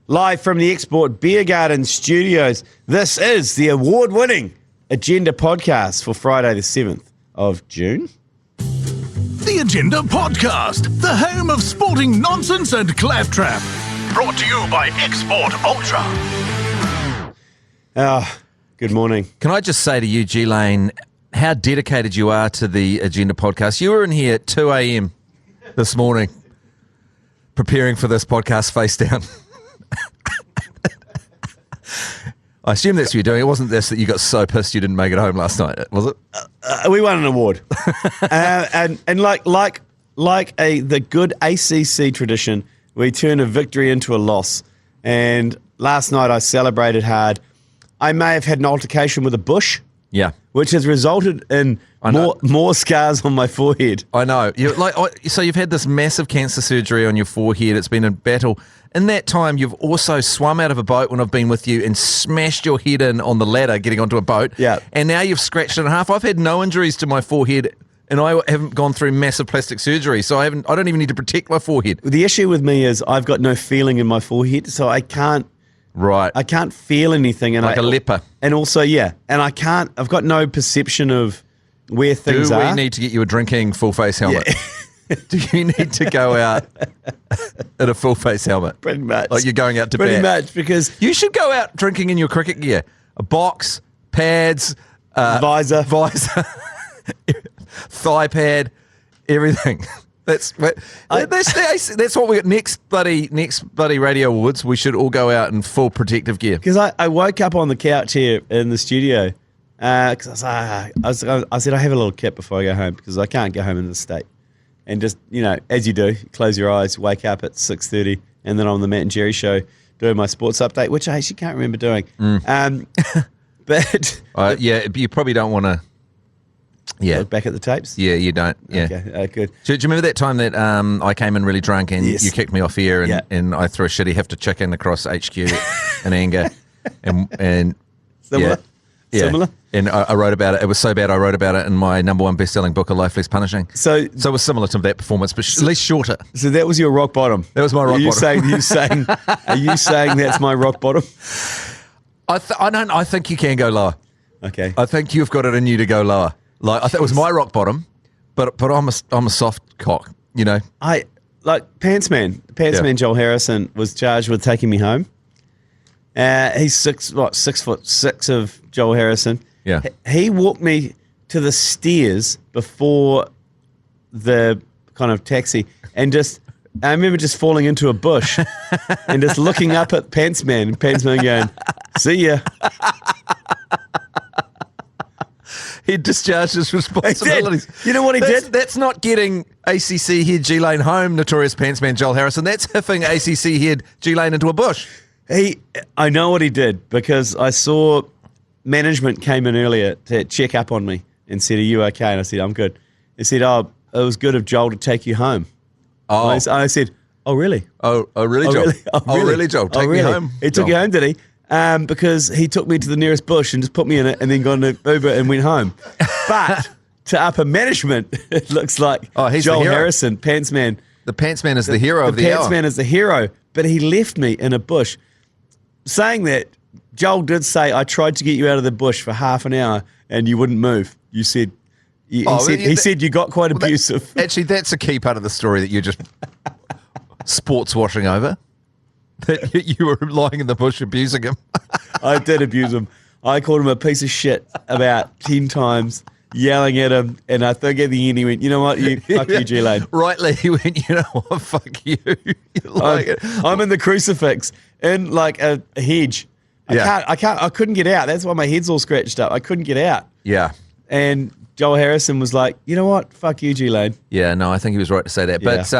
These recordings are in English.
Live from the Export Beer Garden Studios, this is the award-winning Agenda Podcast for Friday the 7th of June. The Agenda Podcast, the home of sporting nonsense and claptrap. Brought to you by Export Ultra. Good morning. Can I just say to you, G Lane, how dedicated you are to the Agenda Podcast. You were in here at 2 a.m. this morning preparing for this podcast face down. I assume that's what you're doing. It wasn't this that you got so pissed you didn't make it home last night, was it? We won an award. and like the good ACC tradition, we turn a victory into a loss. And last night I celebrated hard. I may have had an altercation with a bush. Yeah. Which has resulted in more scars on my forehead. I know. So you've had this massive cancer surgery on your forehead. It's been a battle. In that time, you've also swum out of a boat when I've been with you and smashed your head in on the ladder getting onto a boat. Yeah. And now you've scratched it in half. I've had no injuries to my forehead, and I haven't gone through massive plastic surgery, so I don't even need to protect my forehead. The issue with me is I've got no feeling in my forehead, so I can't. Right. I can't feel anything. And like a leper. And also, yeah. And I've got no perception of where things are. Do we need to get you a drinking full face helmet? Yeah. Do you need to go out in a full face helmet? Pretty much. Like you're going out to Pretty bat? Much, because you should go out drinking in your cricket gear. A box, pads, visor, thigh pad, everything. That's what we got next bloody radio awards. We should all go out in full protective gear. Because I woke up on the couch here in the studio because I said I have a little kip before I go home because I can't go home in this state. And just, as you do, close your eyes, wake up at 6:30, and then on the Matt and Jerry show doing my sports update, which I actually can't remember doing. But you probably don't want to. Yeah, look back at the tapes. Yeah, you don't. Yeah, okay, good. Do you remember that time that I came in really drunk and you kicked me off air and I threw a shitty hefty chicken across HQ in anger and similar. Yeah. Similar. And I wrote about it. It was so bad I wrote about it in my #1 best-selling book, A Life Less Punishing. So it was similar to that performance, but at least shorter. So that was your rock bottom. That was my rock bottom. Are you saying that's my rock bottom? I think you can go lower. Okay. I think you've got it in you to go lower. Like I think it was my rock bottom, but I'm a soft cock. I like Pantsman Joel Harrison was charged with taking me home. He's 6'6" of Joel Harrison. Yeah. He walked me to the stairs before the kind of taxi and I remember just falling into a bush and just looking up at Pantsman and Pantsman going, "See ya." He discharged his responsibilities. You know what he did? That's not getting ACC Head G Lane home, notorious Pantsman Joel Harrison. That's hiffing ACC Head G Lane into a bush. I know what he did because I saw management came in earlier to check up on me and said, "Are you okay?" And I said, "I'm good." They said, "Oh, it was good of Joel to take you home." Oh. And I said, "Oh, really? Oh, really, Joel? Really, Joel? Take me home?" He took you home, did he? Because he took me to the nearest bush and just put me in it and then got in an Uber and went home. But to upper management, it looks like Joel Harrison, Pantsman. The Pantsman is the hero of the hour. The Pantsman is the hero, but he left me in a bush. Saying that, Joel did say, "I tried to get you out of the bush for half an hour and you wouldn't move." You said, he said you got quite abusive. Actually, that's a key part of the story that you're just sports washing over. That you were lying in the bush abusing him. I did abuse him. I called him a piece of shit about 10 times, yelling at him, and I think at the end he went, "You know what? Fuck you, G Lane." Rightly, he went, "You know what? Fuck you." I'm in the crucifix in like a hedge. I couldn't get out. That's why my head's all scratched up. I couldn't get out. Yeah. And Joel Harrison was like, "You know what? Fuck you, G Lane." Yeah, no, I think he was right to say that. But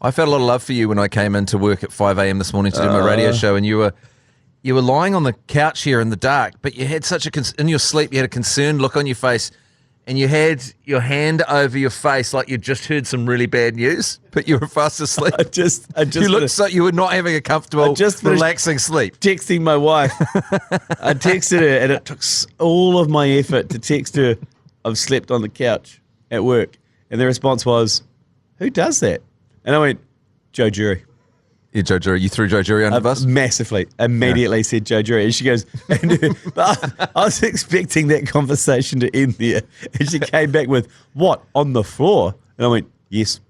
I felt a lot of love for you when I came into work at 5 a.m. this morning to do my radio show, and you were lying on the couch here in the dark, but you had in your sleep, you had a concerned look on your face, and you had your hand over your face like you'd just heard some really bad news, but you were fast asleep. You looked you were not having a comfortable, relaxing sleep. Texting my wife. I texted her, and it took all of my effort to text her, "I've slept on the couch at work." And the response was, "Who does that?" And I went, "Joe Jury." Yeah, Joe Jury. You threw Joe Jury under the bus? Massively. Immediately said Joe Jury. And she goes, but I was expecting that conversation to end there. And she came back with, what, on the floor? And I went, yes.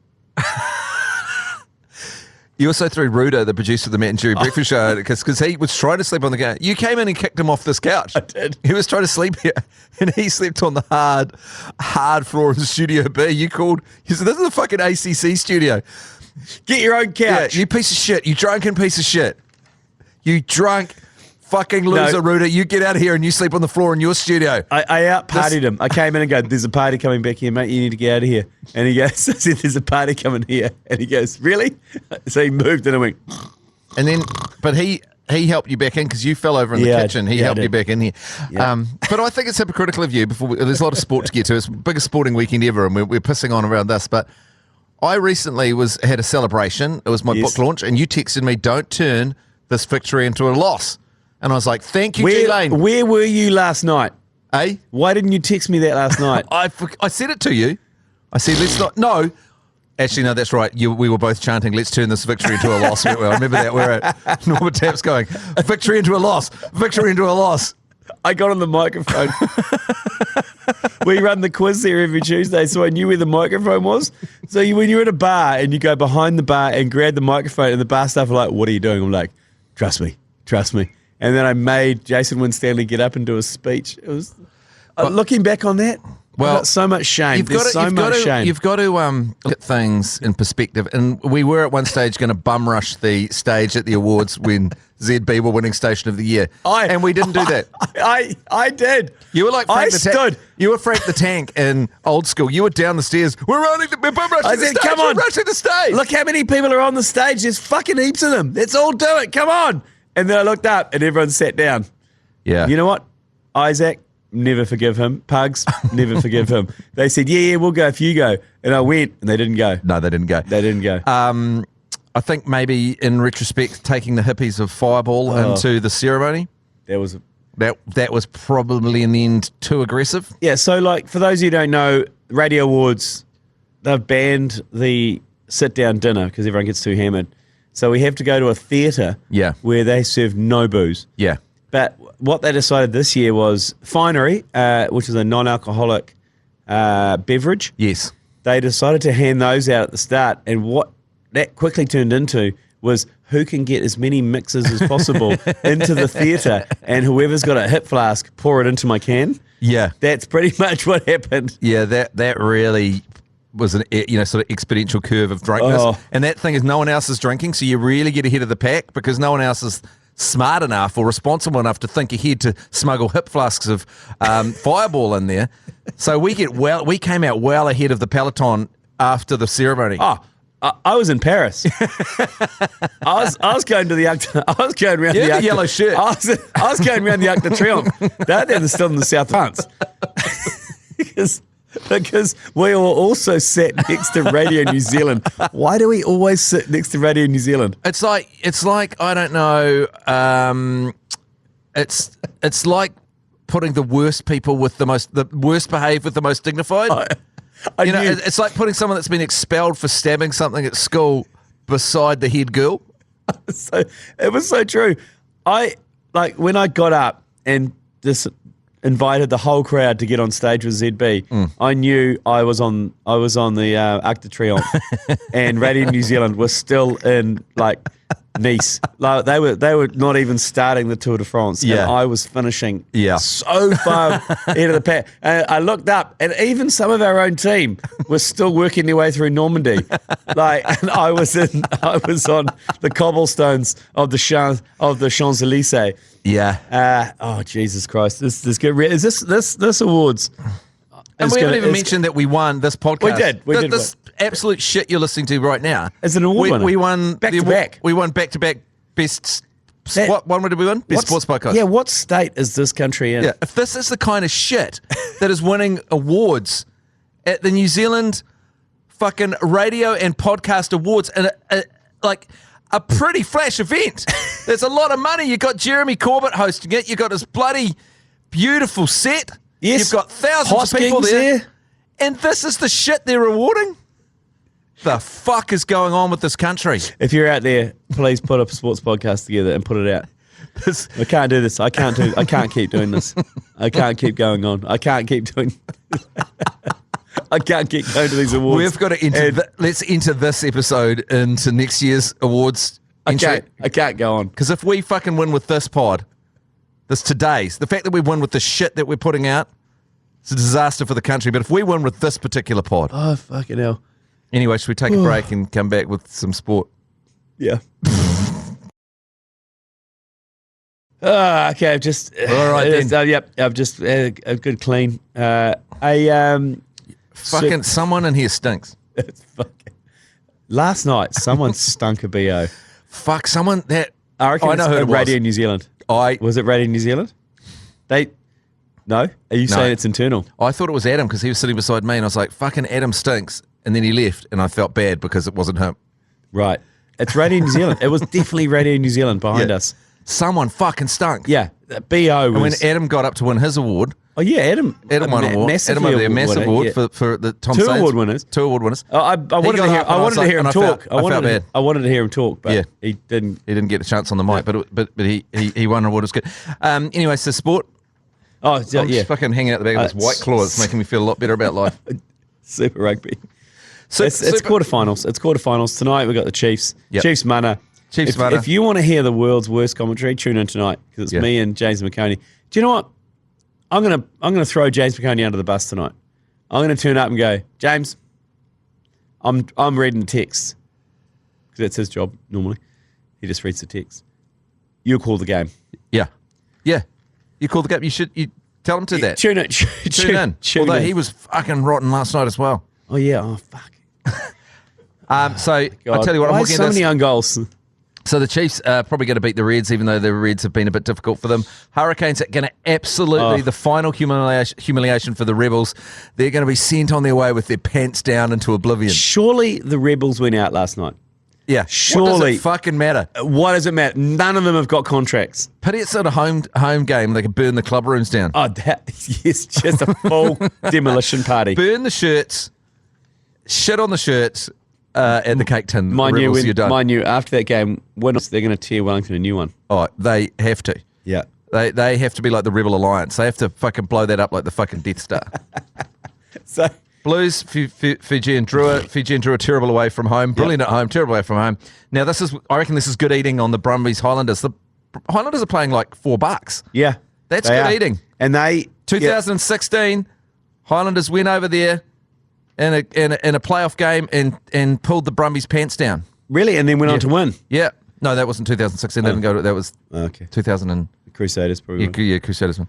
You also threw Ruda, the producer of the Matt and Jerry Breakfast Show, because he was trying to sleep on the couch. You came in and kicked him off this couch. I did. He was trying to sleep here, and he slept on the hard floor in Studio B. You said, this is a fucking ACC studio. Get your own couch. Yeah, you piece of shit. You drunken piece of shit. You drunk fucking loser, Ruda. You get out of here and you sleep on the floor in your studio. I out-partied him. I came in and go, there's a party coming back here, mate. You need to get out of here. And he goes, I said, there's a party coming here. And he goes, really? So he moved and I went. And then, but he helped you back in because you fell over in the kitchen. He helped you back in here. Yeah. But I think it's hypocritical of you. There's a lot of sport to get to. It's the biggest sporting weekend ever, and we're pissing on around this. But I recently had a celebration. It was my book launch, and you texted me, don't turn this victory into a loss. And I was like, thank you, G Lane. Where were you last night? Eh? Why didn't you text me that last night? I said it to you. I said, let's not. No. Actually, no, that's right. We were both chanting, let's turn this victory into a loss. I remember that. We're at Norma Taps going, victory into a loss. Victory into a loss. I got on the microphone. We run the quiz there every Tuesday, so I knew where the microphone was. So when you're at a bar and you go behind the bar and grab the microphone and the bar staff are like, what are you doing? I'm like, trust me. And then I made Jason Winstanley get up and do a speech. It was looking back on that. Well, so much shame. You've got to get things in perspective. And we were at one stage going to bum rush the stage at the awards when ZB were winning Station of the Year, and we didn't do that. I did. You were like Frank the Tank. You were Frank the Tank in Old School. You were down the stairs. We're bum rushing the stage. Come on, we're rushing the stage. Look how many people are on the stage. There's fucking heaps of them. Let's all do it. Come on. And then I looked up and everyone sat down. Yeah. You know what? Isaac, never forgive him. Pugs, never forgive him. They said, yeah, we'll go if you go. And I went and they didn't go. No, they didn't go. I think maybe in retrospect, taking the hippies of Fireball into the ceremony. That was probably in the end too aggressive. Yeah, so like for those of you who don't know, Radio Awards, they've banned the sit-down dinner because everyone gets too hammered. So we have to go to a theatre where they serve no booze. Yeah. But what they decided this year was Finery, which is a non-alcoholic beverage. Yes. They decided to hand those out at the start, and what that quickly turned into was who can get as many mixes as possible into the theatre, and whoever's got a hip flask, pour it into my can. Yeah. That's pretty much what happened. Yeah, that really was an sort of exponential curve of drunkenness. And that thing is no one else is drinking, so you really get ahead of the pack because no one else is smart enough or responsible enough to think ahead to smuggle hip flasks of Fireball in there. So we came out well ahead of the peloton after the ceremony. I was in Paris. I was going to the Arc. I was going around the yellow shirt. I was going around the Arc de Triomphe. They're still in the South of France. Because we were also sat next to Radio New Zealand. Why do we always sit next to Radio New Zealand? It's like I don't know. It's like putting the worst people with the worst behaved with the most dignified. It's like putting someone that's been expelled for stabbing something at school beside the head girl. So it was so true. When I got up and this invited the whole crowd to get on stage with ZB. I knew I was on the Arc de Triomphe, and Radio New Zealand was still in Nice. They were not even starting the Tour de France, and I was finishing so far ahead of the pack. And I looked up, and even some of our own team was still working their way through Normandy. And I was on the cobblestones of the Champs-Élysées. Yeah. Oh Jesus Christ! This good. Is this awards? And we haven't even mentioned that we won this podcast. We did. This absolute shit you're listening to right now. It's an award winner. We won back to back. We won back to back best. What one did we win? Best sports podcast. Yeah. What state is this country in? Yeah. If this is the kind of shit that is winning awards at the New Zealand fucking radio and podcast awards, and a pretty flash event. There's a lot of money. You got Jeremy Corbett hosting it. You got his bloody beautiful set. Yes. You've got thousands of people there. And this is the shit they're rewarding? the fuck is going on with this country? If you're out there, please put a sports podcast together and put it out. I can't do this. I can't keep doing this. I can't keep going on. I can't keep doing. I can't keep going to these awards. We've got to enter. Let's enter this episode into next year's awards. I can't go on. Because if we fucking win with this pod, the fact that we win with the shit that we're putting out, it's a disaster for the country. But if we win with this particular pod, oh fucking hell. Anyway, should we take a break and come back with some sport? Yeah. Okay, I've just all right then. Yep, I've just a good clean. Fucking someone in here stinks. It's fucking. Last night, someone stunk a BO. Fuck, someone that I reckon know who it was. Radio New Zealand. Was it Radio New Zealand? No? Are you saying it's internal? I thought it was Adam because he was sitting beside me and I was like, fucking Adam stinks. And then he left and I felt bad because it wasn't him. Right. It's Radio New Zealand. It was definitely Radio New Zealand behind us. Someone fucking stunk. Yeah. BO was... And when Adam got up to win his award... Oh, yeah, Adam won an award. Adam won a massive award for the Tom Two Sainz. award winners. Two award winners. I wanted to hear him talk. I wanted to hear him talk, but he didn't. He didn't get a chance on the mic, but he won an award. It was good. Anyway, so sport. Oh, yeah. I'm just fucking hanging out the back of this white claw. It's making me feel a lot better about life. Super Rugby. It's quarterfinals. It's quarterfinals. Tonight we've got the Chiefs. Yep. Chiefs Mana. If you want to hear the world's worst commentary, tune in tonight because it's me and James McConey. Do you know what? I'm gonna throw James McConey under the bus tonight. I'm gonna turn up and go, James, I'm reading the text because that's his job normally. He just reads the text. You call the game. Yeah. You call the game. You tell him to that. Tune in. Although he was fucking rotten last night as well. Oh yeah. Oh fuck. So I tell you what, I'm looking at so many own goals. So the Chiefs are probably going to beat the Reds, even though the Reds have been a bit difficult for them. Hurricanes are going to absolutely, the final humiliation for the Rebels. They're going to be sent on their way with their pants down into oblivion. Surely the Rebels went out last night. Yeah. Surely. What does it fucking matter? What does it matter? None of them have got contracts. Pity it's at a home game. They can burn the club rooms down. Oh, yes, just a full demolition party. Burn the shirts, shit on the shirts, at the cake tin. Mind you, after that game, they're going to tear Wellington a new one. Oh, they have to. Yeah. They have to be like the Rebel Alliance. They have to fucking blow that up like the fucking Death Star. So Blues, Fiji and Drua terrible away from home. Brilliant at home, terrible away from home. Now I reckon this is good eating on the Brumbies Highlanders. The Highlanders are playing like $4. Yeah. That's good eating. And 2016, Highlanders went over there in a playoff game and pulled the Brumbies pants down. Really? And then went on to win? Yeah. No, that wasn't 2016. They didn't go to, that was 2000 and Crusaders probably. Yeah, Crusaders one.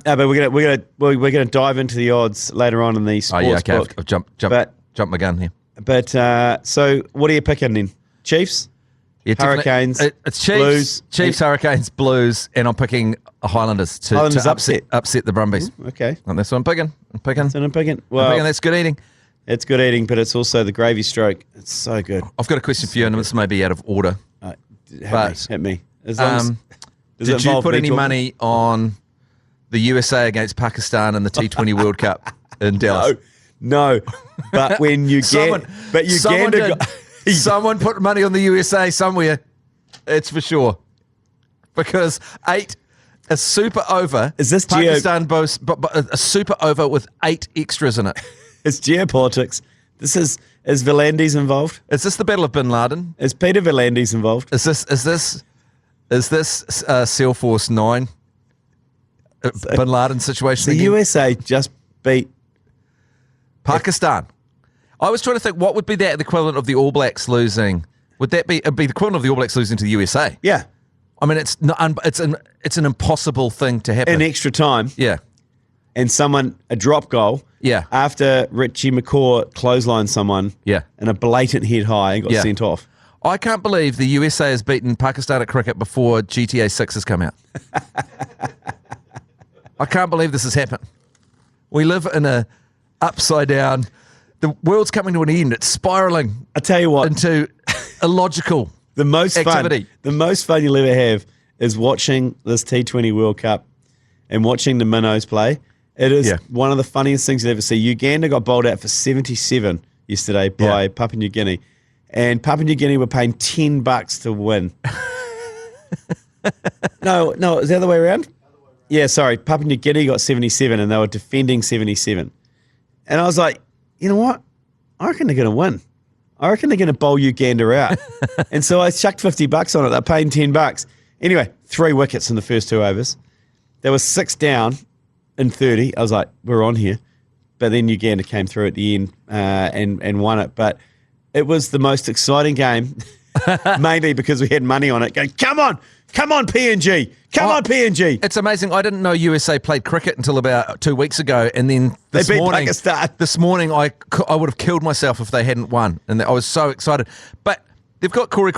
But we're gonna dive into the odds later on in the sports book. I've jumped my gun here. But so what are you picking then? Chiefs, Hurricanes, it's Chiefs, Blues, Chiefs, Hurricanes, Blues, and I'm picking Highlanders to upset the Brumbies. Okay, and that's what I'm picking. Well, that's good eating. It's good eating, but it's also the gravy stroke. It's so good. I've got a question for you, and this may be out of order. Hit me. Did you put any money on the USA against Pakistan in the T20 World Cup in Dallas? No. But when you get, someone put money on the USA somewhere. It's for sure because a super over. Is this Pakistan boasts a super over with 8 extras in it? It's geopolitics. Is Volandis involved? Is this the Battle of Bin Laden? Is Peter Volandis involved? Is this SEAL Force 9 Bin Laden situation? The USA just beat Pakistan. I was trying to think what would be the equivalent of the All Blacks losing. Would that be the equivalent of the All Blacks losing to the USA? Yeah. I mean, it's an impossible thing to happen. In extra time. Yeah. And a drop goal. Yeah. After Richie McCaw clotheslined someone. Yeah. And a blatant head high and got sent off. I can't believe the USA has beaten Pakistan at cricket before GTA 6 has come out. I can't believe this has happened. We live in a upside down. The world's coming to an end. It's spiraling. I tell you what, into illogical activity. The most fun you'll ever have is watching this T20 World Cup and watching the minnows play. It is one of the funniest things you'll ever see. Uganda got bowled out for 77 yesterday by Papua New Guinea. And Papua New Guinea were paying $10 to win. No, it was the other way around. Yeah, sorry. Papua New Guinea got 77 and they were defending 77. And I was like, you know what? I reckon they're going to win. I reckon they're going to bowl Uganda out. And so I chucked $50 on it. They're paying $10. Anyway, 3 wickets in the first 2 overs. There was 6 down in 30. I was like, we're on here. But then Uganda came through at the end and won it. But it was the most exciting game, mainly because we had money on it. Going, come on, PNG. Come on, PNG. It's amazing. I didn't know USA played cricket until about 2 weeks ago. And then this morning, I would have killed myself if they hadn't won. And I was so excited. But they've got Corey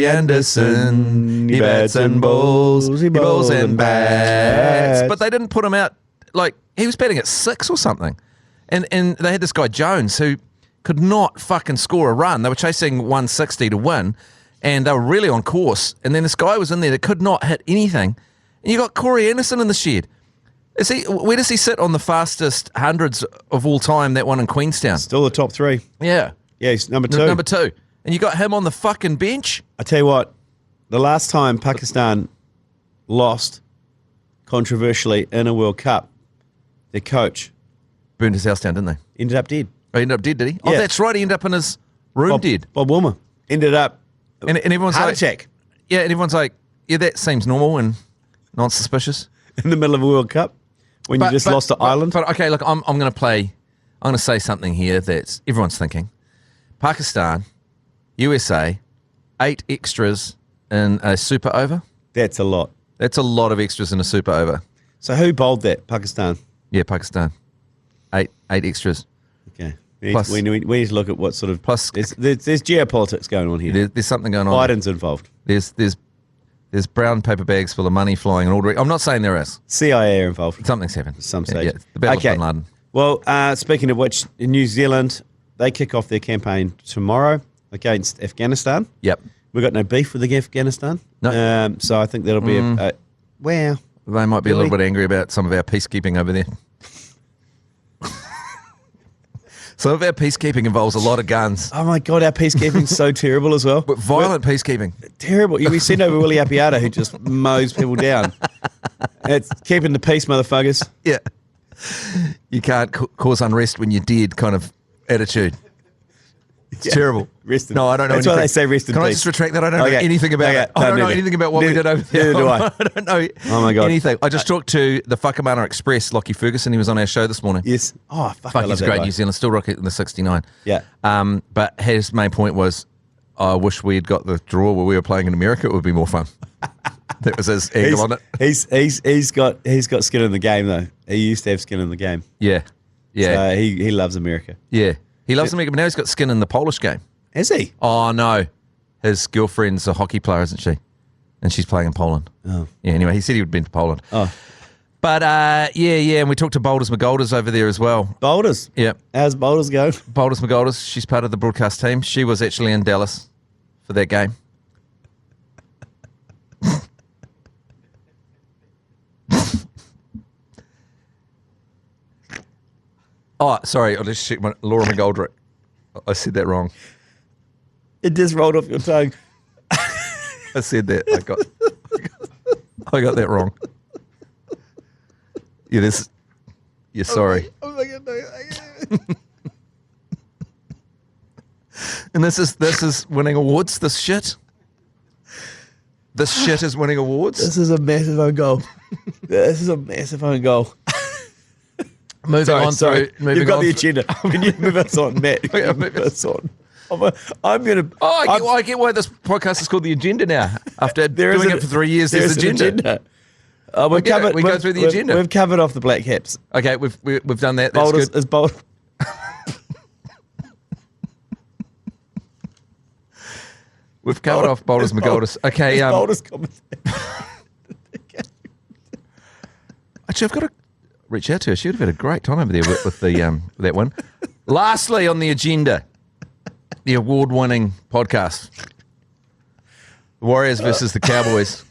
Anderson. He bats and bowls. He bowls and bats. But they didn't put him out. Like, he was batting at 6 or something. And they had this guy, Jones, who could not fucking score a run. They were chasing 160 to win, and they were really on course. And then this guy was in there that could not hit anything. And you got Corey Anderson in the shed. Where does he sit on the fastest hundreds of all time, that one in Queenstown? Still the top 3. Yeah. Yeah, he's number 2. Number 2. And you got him on the fucking bench? I tell you what, the last time Pakistan lost controversially in a World Cup, their coach burned his house down, didn't they? ended up dead. Oh, he ended up dead, did he? Oh, Yeah. that's right. He ended up in his room dead. Bob Woolmer ended up And everyone's heart like, attack yeah, and everyone's like, yeah, that seems normal and not suspicious. in the middle of a World Cup when you just lost to Ireland. But okay, look, I'm going to say something here that everyone's thinking. Pakistan, USA, 8 extras in a super over. That's a lot. That's a lot of extras in a super over. So who bowled that? Pakistan. Yeah, Pakistan. 8 extras. Okay. Plus- We need to look at what sort of... Plus- There's geopolitics going on here. There's something going on. Biden's involved. There's brown paper bags full of money flying in all directions. I'm not saying there is. CIA are involved. Something's happened. At some stage. Yeah, the Battle of Bin Laden. Well, speaking of which, in New Zealand, they kick off their campaign tomorrow against Afghanistan. Yep. We've got no beef with Afghanistan. No. So I think that'll be wow. They might be a little bit angry about some of our peacekeeping over there. Some of our peacekeeping involves a lot of guns. Oh my God, our peacekeeping's so terrible as well. But violent peacekeeping. Terrible. We send over Willie Appiato who just mows people down. It's keeping the peace, motherfuckers. Yeah. You can't cause unrest when you're dead kind of attitude. It's terrible. No, I don't know. That's why they say rest in peace. Can I just retract that? I don't know anything about it. I don't know anything about what we did over there. Neither do I. I don't know anything. I just talked to the Whakamana Express, Lockie Ferguson. He was on our show this morning. Yes. Oh, fuck, He's great. New Zealand, still rocking in the 69. Yeah. But his main point was, I wish we had got the draw where we were playing in America. It would be more fun. That was his angle on it. He's got skin in the game though. He used to have skin in the game. Yeah. Yeah. So he loves America. Yeah. He loves America, but now he's got skin in the Polish game. Is he? Oh, no. His girlfriend's a hockey player, isn't she? And she's playing in Poland. Oh. Yeah, anyway, he said he would have been to Poland. Oh. But, yeah, and we talked to Boulders McGolders over there as well. Boulders? Yeah. How's Boulders go? Boulders McGolders, she's part of the broadcast team. She was actually in Dallas for that game. Oh, sorry, I'll just check Laura McGoldrick. I said that wrong. It just rolled off your tongue. I said that. I got that wrong. Yeah, you're sorry. Oh my God. And this is winning awards, this shit. This shit is winning awards. This is a massive own goal. This is a massive own goal. Moving on. You've got the agenda. Can you move us on, Matt? Move us on. I'm going to... I get why this podcast is called The Agenda now. After doing it for 3 years, there's agenda. We go through the agenda. We've covered off the black caps. Okay, we've done that. That's Boulders good. is bold. We've covered off Boulders McGolders. Okay. Boulders commentator. Actually, I've got to reach out to her. She would have had a great time over there with the that one. Lastly, on the agenda, the award-winning podcast, the Warriors versus the Cowboys.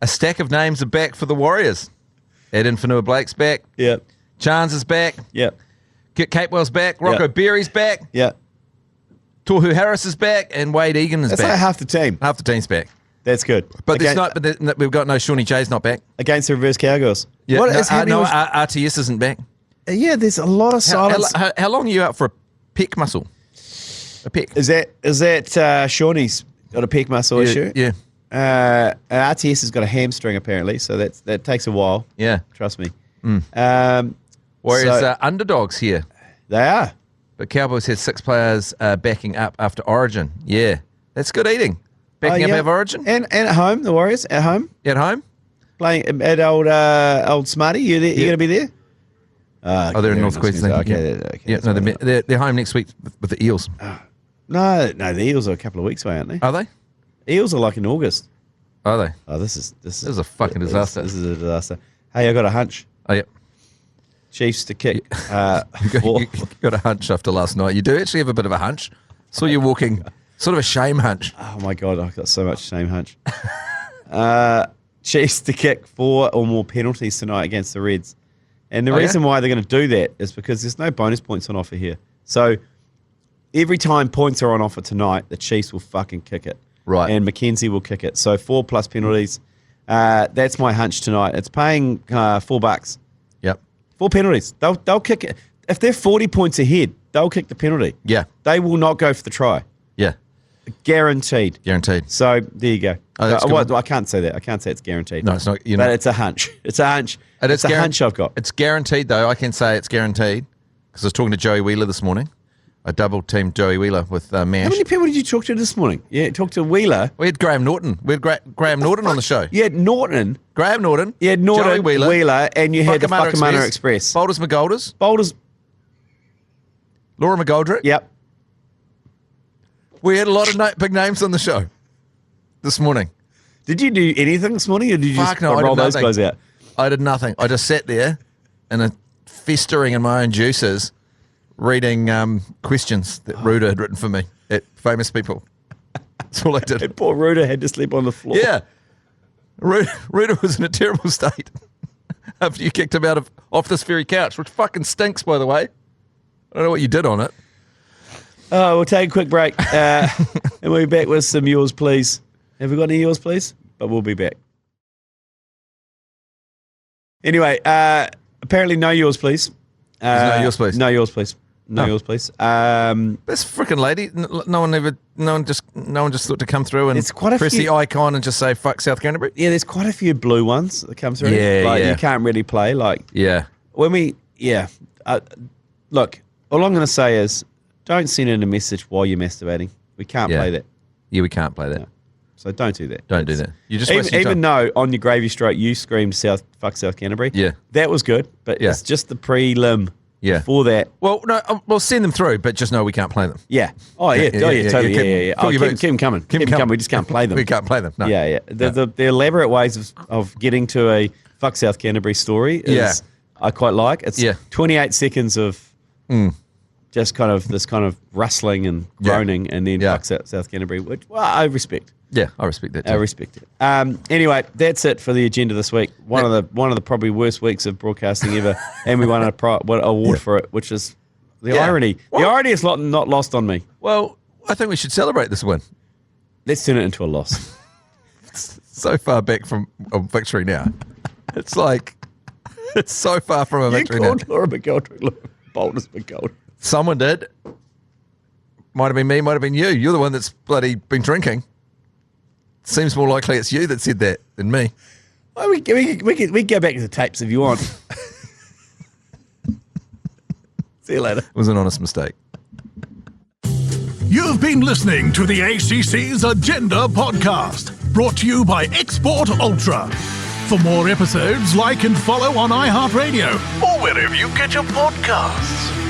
A stack of names are back for the Warriors. Ed Infanua Blake's back. Yep. Chance is back. Yep. Kit Capewell's back. Rocco Yeah. Berry's back. Yeah. Tohu Harris is back. And Wade Egan is That's back. like half the team. Half the team's back. That's good. But we've got no Shawnee J's not back. Against the Reverse Cowgirls. Yeah, What is happening with- RTS isn't back. Yeah, there's a lot of silence. How long are you out for a pec muscle? A pec? Is that Shawnee's got a pec muscle issue? Yeah. RTS has got a hamstring apparently, so that takes a while. Yeah. Trust me. Whereas So- underdogs here. They are. But Cowboys had 6 players backing up after Origin. Yeah. That's good eating. Backing up out of Origin. And at home, the Warriors at home At home? playing at old Smarty. You going to be there? They're in North Queensland. Okay. Yeah, no, they're home next week with the Eels. No, the Eels are a couple of weeks away, aren't they? Are they? Eels are like in August. Are they? Oh, this is a fucking disaster. This is a disaster. Hey, I got a hunch. Oh, yeah. Chiefs to kick. You got a hunch after last night. You do actually have a bit of a hunch. Saw you walking, sort of a shame hunch. Oh my god, I've got so much shame hunch. Chiefs to kick 4 or more penalties tonight against the Reds. And the reason why they're going to do that is because there's no bonus points on offer here. So every time points are on offer tonight, the Chiefs will fucking kick it. Right. And Mackenzie will kick it. So 4+ penalties. That's my hunch tonight. It's paying $4. Yep. 4 penalties. They'll kick it. If they're 40 points ahead, they'll kick the penalty. Yeah. They will not go for the try. Yeah. Guaranteed. Guaranteed. So there you go. Oh, that's good. I can't say that. I can't say it's guaranteed. No, it's not. But it's a hunch. It's a hunch. It's a hunch I've got. It's guaranteed, though. I can say it's guaranteed because I was talking to Joey Wheeler this morning. I double-teamed Joey Wheeler with Mash. How many people did you talk to this morning? Yeah, talk to Wheeler. We had Graham Norton. We had Graham Norton on the show. You had Norton. Graham Norton. You had Norton, Joey Wheeler, and you had the Whakamana Express. Boulders McGolders. Boulders. Laura McGoldrick. Yep. We had a lot of big names on the show this morning. Did you do anything this morning, or did you just roll those guys out? I did nothing. I just sat there and festering in my own juices, reading questions that Ruda had written for me at famous people. That's all I did. And poor Ruda had to sleep on the floor. Yeah. Ruda was in a terrible state after you kicked him off this very couch, which fucking stinks, by the way. I don't know what you did on it. Oh, we'll take a quick break. And we'll be back with some yours, please. Have we got any yours, please? But we'll be back. Anyway, apparently no yours, please. There's no yours, please. No yours, please. No yours, please. This freaking lady, no one just thought to come through and It's quite a press few- the icon and just say fuck South Canterbury. Yeah, there's quite a few blue ones that come through. Yeah. You can't really play. Yeah. Look, all I'm going to say is don't send in a message while you're masturbating. We can't play that. Yeah, we can't play that. No. So don't do that. Don't do that. You just even though on your gravy stroke you screamed fuck South Canterbury. Yeah. That was good, but it's just the prelim. Yeah. For that. Well, no, we'll send them through, but just know we can't play them. Yeah. Oh, yeah. Totally. Keep them coming. Keep them coming. We just can't play them. We can't play them. No. Yeah. The elaborate ways of getting to a fuck South Canterbury story is I quite like. It's 28 seconds of just kind of this kind of rustling and groaning and then fuck South Canterbury, which I respect. Yeah, I respect that too. I respect it. Anyway, that's it for the agenda this week. One of the probably worst weeks of broadcasting ever, and we won an award for it, which is the irony. Well, the irony is not lost on me. Well, I think we should celebrate this win. Let's turn it into a loss. So far back from a victory now. It's so far from a victory now. You called Laura McGoldrick Boulders McGoldrick. Someone did. Might have been me, might have been you. You're the one that's bloody been drinking. Seems more likely it's you that said that than me. Well, we can go back to the tapes if you want. See you later. It was an honest mistake. You've been listening to the ACC's Agenda podcast, brought to you by Export Ultra. For more episodes, like and follow on iHeartRadio or wherever you get your podcasts.